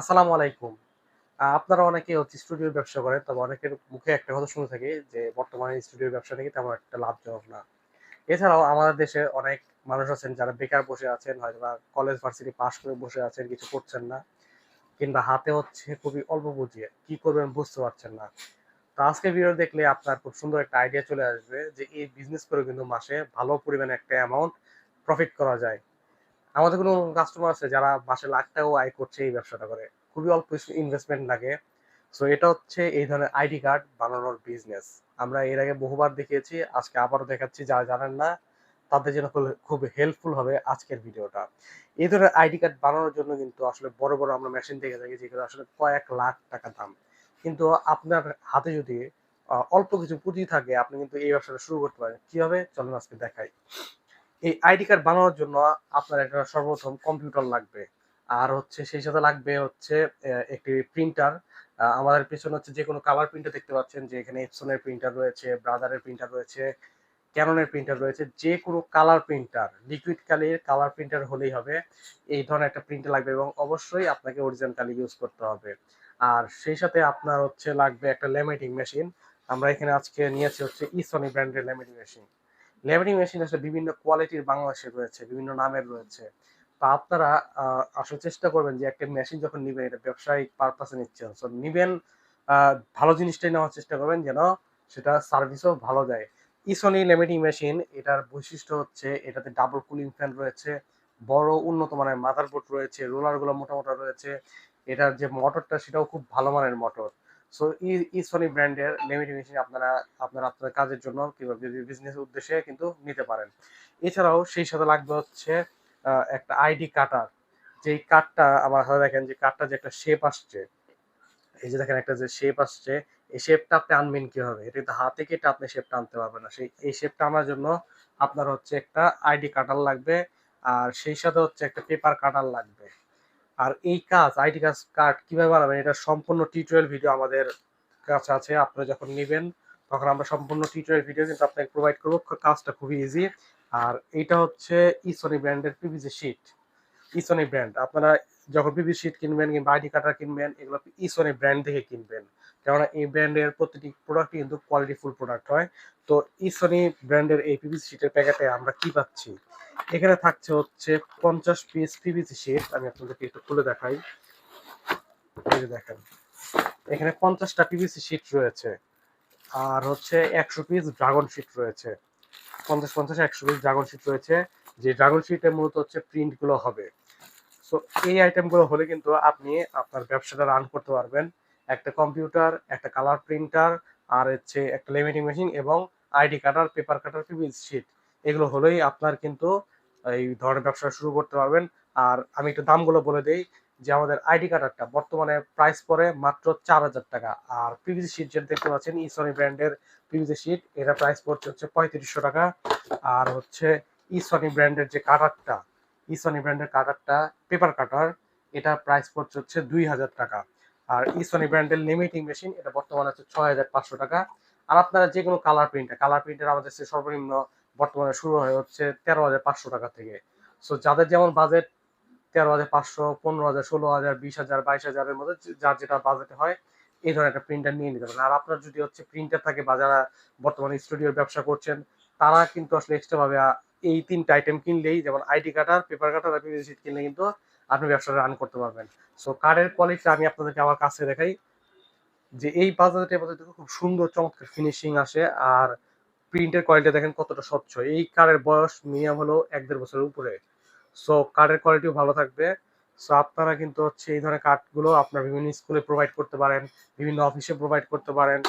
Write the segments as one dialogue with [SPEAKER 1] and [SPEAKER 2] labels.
[SPEAKER 1] আসসালামু আলাইকুম। আপনারা অনেকে হচ্ছে স্টুডিওর ব্যবসা করেন। তবে অনেকের মুখে একটা কথা শুনে থাকি যে বর্তমানে স্টুডিওর ব্যবসা নাকি তেমন একটা লাভজনক না। এছাড়াও আমাদের দেশে অনেক মানুষ আছেন যারা বেকার বসে আছেন, হয়তোবা কলেজ ভার্সিটি পাস করে বসে আছেন, কিছু করছেন না। কিংবা হাতে হচ্ছে খুবই অল্প পুঁজি। কি করবেন বুঝতে পারছেন না। তো আজকের ভিডিও দেখলে আপনার খুব সুন্দর একটা আইডিয়া চলে আসবে যে এই বিজনেস করে কিন্তু মাসে ভালো পরিমাণে একটা অ্যামাউন্ট প্রফিট করা যায়। আমাদের কোনো কাস্টমার আছে যারা মাসে লাখ টাকাও আয় করছে এই ব্যবসাটা করে। খুবই অল্প ইনভেস্টমেন্ট লাগে। সো এটা হচ্ছে এই ধরনের আইডি কার্ড বানানোর বিজনেস। আমরা এর আগে বহুবার দেখিয়েছি, আজকে আবারও দেখাচ্ছি। যারা জানেন না তাদের জন্য খুব হেল্পফুল হবে আজকের ভিডিওটা। এই ধরনের আইডি কার্ড বানানোর জন্য কিন্তু আসলে বড় বড় আমরা মেশিন দেখে থাকি যেগুলো আসলে কয়েক লাখ টাকা দাম। কিন্তু আপনার হাতে যদি অল্প কিছু পুঁজি থাকে, আপনি কিন্তু এই ব্যবসাটা শুরু করতে পারেন। কিভাবে চলুন আজকে দেখাই। এই আইডি কার্ড বানানোর জন্য আপনার একটা সর্বপ্রথম কম্পিউটার লাগবে। আর হচ্ছে সেই সাথে লাগবে হচ্ছে একটি প্রিন্টার। আমাদের পেছনে হচ্ছে যে কোনো কালার প্রিন্টার দেখতে পাচ্ছেন যে এখানে এপসনের প্রিন্টার রয়েছে, ব্রাদারের প্রিন্টার রয়েছে, ক্যাননের প্রিন্টার রয়েছে। যে কোনো কালার প্রিন্টার, লিকুইড কালির কালার প্রিন্টার হলেই হবে। এই ধরনের একটা প্রিন্টার লাগবে এবং অবশ্যই আপনাকে অরিজিনাল কালি ইউজ করতে হবে। আর সেই সাথে আপনার হচ্ছে লাগবে একটা ল্যামিনেটিং মেশিন। আমরা এখানে আজকে নিয়েছি হচ্ছে ইসনি ব্র্যান্ডের ল্যামিনেটিং মেশিন। লেমিনেটিং মেশিন আসলে বিভিন্ন কোয়ালিটির বাংলাদেশে রয়েছে, বিভিন্ন নামের রয়েছে। তো আপনারা আসলে চেষ্টা করবেন যে একটা মেশিন যখন নিবেন এটা ব্যবসায়িক পারপাসে নিচ্ছেন, সো নিবেন ভালো জিনিসটাই নেওয়ার চেষ্টা করবেন যেন সেটা সার্ভিসও ভালো দেয়। ইসনি লেমিনেটিং মেশিন এটার বৈশিষ্ট্য হচ্ছে এটাতে ডাবল কুলিং ফ্যান রয়েছে, বড় উন্নত মানের মাদারবোর্ড রয়েছে, রোলারগুলো মোটা মোটা রয়েছে। এটার যে মোটরটা সেটাও খুব ভালো মানের মোটর। সো ইসনি ব্র্যান্ডের লেমিনেটিং মেশিন আপনারা আপনার কাজের জন্য কিংবা বিজনেস উদ্দেশ্যে কিন্তু নিতে পারেন। এছাড়াও সেই সাথে লাগবে হচ্ছে একটা আইডি কাটার। যেই কাটটা আমার হাতে দেখেন যে কাটটা যে একটা শেপ আসছে, এই যে দেখেন একটা যে শেপ আসছে, এই শেপটা আপনি আনবেন কিভাবে? এটা কিন্তু হাতে কেটে আপনি শেপটা আনতে পারবেন না। এই শেপটা আনার জন্য আপনার হচ্ছে একটা আইডি কাটার লাগবে। আর সেই সাথে হচ্ছে একটা পেপার কাটার লাগবে। আর এই কাজ আইডি কার্ড কিভাবে বানাবেন এটা সম্পূর্ণ টিউটোরিয়াল ভিডিও আমাদের কাছে আছে। আপনারা যখন নেবেন তখন আমরা সম্পূর্ণ টিউটোরিয়াল ভিডিও কিন্তু আপনাকে প্রোভাইড করবো। কাজটা খুবই ইজি। আর এইটা হচ্ছে ইসনি ব্র্যান্ডের পিভিসি শিট। ইসনি ব্র্যান্ড আপনারা যখন পিভিসি শিট কিনবেন কিংবা আইডি কাটার কিনবেন এগুলো ইসনি ব্র্যান্ড থেকে কিনবেন। কেননা এই ব্র্যান্ডের প্রতিটি প্রোডাক্টই কিন্তু কোয়ালিটিফুল প্রোডাক্ট হয়। তো ইসনি ব্র্যান্ডের এই পিভিসি শিটের প্যাকেটে আমরা কি পাচ্ছি? এখানে থাকছে হচ্ছে 50 পিস পিভিসি শিট। আমি আপনাদেরকে একটু খুলে দেখাই। এই যে দেখেন, এখানে 50টা পিভিসি শিট রয়েছে। আর হচ্ছে 100 পিস ড্রাগন শিট রয়েছে। 50 100 পিস ড্রাগন শিট রয়েছে। যে ড্রাগন শিটে মূলত হচ্ছে প্রিন্ট গুলো হবে। সো এই আইটেম গুলো হলে কিন্তু আপনি আপনার ব্যবসাটা রান করতে পারবেন। একটা কম্পিউটার, একটা কালার প্রিন্টার, আর হচ্ছে একটা লেমিনেটিং মেশিন এবং আইডি কাটার, পেপার কাটার, পিভিসি শিট। এগুলো হলেই আপনার কিন্তু এই ধরনের ব্যবসা শুরু করতে পারবেন। আর আমি একটু দামগুলো বলে দেই যে আমাদের আইডি কাটারটা বর্তমানে প্রাইস পড়ে মাত্র 4,000 টাকা। আর পিভিসি শিট যেটা দেখতে পাচ্ছেন ইসনি ব্র্যান্ডের পিভিসি শিট, এটা প্রাইস পড়ছে হচ্ছে 3500 টাকা। আর হচ্ছে ইসনি ব্র্যান্ডের যে কাটারটা, ইসনি ব্র্যান্ডের কাটারটা পেপার কাটার, এটা প্রাইস পড়ছে হচ্ছে 2,000 টাকা। আর ইসনি ব্র্যান্ডের লিমিটিং মেশিন এটা বর্তমানে হচ্ছে 6,500 টাকা। আর আপনারা যে কোনো কালার প্রিন্টার আমাদের সর্বনিম্ন বর্তমানে শুরু হয়ে হচ্ছে 13,500 টাকা থেকে। সো যাদের যেমন বাজেট 13,500, 15,000, 16,000, 20,000, 22,000 মধ্যে যার যেটা বাজেটে হয় এই ধরনের একটা প্রিন্টার নিয়ে নিতে পারেন। আর আপনার যদি হচ্ছে প্রিন্টার থাকে বা যারা বর্তমানে স্টুডিওর ব্যবসা করছেন তারা কিন্তু আসলে এক্সট্রা ভাবে এই তিনটা আইটেম কিনলেই, যেমন আইডি কাটার, পেপার কাটার আর পিভিসি শিট কিনলে কিন্তু আপনি ব্যবসাটা রান করতে পারবেন। সো কার্ডের কোয়ালিটি আমি আপনাদেরকে আমার কাছে দেখাই যে এই বাজারের মধ্যে খুব সুন্দর চমৎকার ফিনিশিং আসে। আর প্রিন্টের কোয়ালিটি দেখেন কতটা স্বচ্ছ। এই কার্ডের বয়স মিনিমাম হলো 1-1.5 বছরের উপরে। সো কার্ডের কোয়ালিটিও ভালো থাকবে। সো আপনারা কিন্তু হচ্ছে এই ধরনের কার্ডগুলো আপনার বিভিন্ন স্কুলে প্রোভাইড করতে পারেন, বিভিন্ন অফিসে প্রোভাইড করতে পারেন।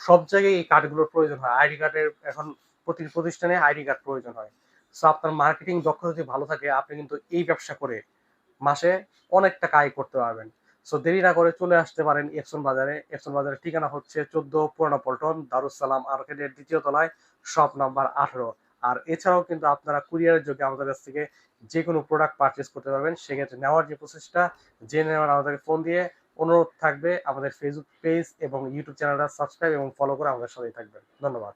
[SPEAKER 1] সব জায়গায় এই কার্ডগুলোর প্রয়োজন হয়। আইডি কার্ডের এখন প্রতিটি প্রতিষ্ঠানে আইডি কার্ড প্রয়োজন হয়। সো আপনার মার্কেটিং দক্ষতা যদি ভালো থাকে আপনি কিন্তু এই ব্যবসা করে মাসে অনেক টাকা আয় করতে পারবেন। সো দেরি না করে চলে আসতে পারেন এপসন বাজারে। এপসন বাজারের ঠিকানা হচ্ছে 14 পুরানা পল্টন, দারুসালাম আর্কেডের 2য় তলায়, শপ নাম্বার 18। আর এছাড়াও কিন্তু আপনারা কুরিয়ারের যোগে আমাদের কাছ থেকে যে কোনো প্রোডাক্ট পারচেস করতে পারবেন। সেক্ষেত্রে নেওয়ার যে প্রসেসটা জেনে নেওয়ার আমাদেরকে ফোন দিয়ে অনুরোধ থাকবে আমাদের ফেসবুক পেজ এবং ইউটিউব চ্যানেলটা সাবস্ক্রাইব এবং ফলো করে আমাদের সাথেই থাকবেন। ধন্যবাদ।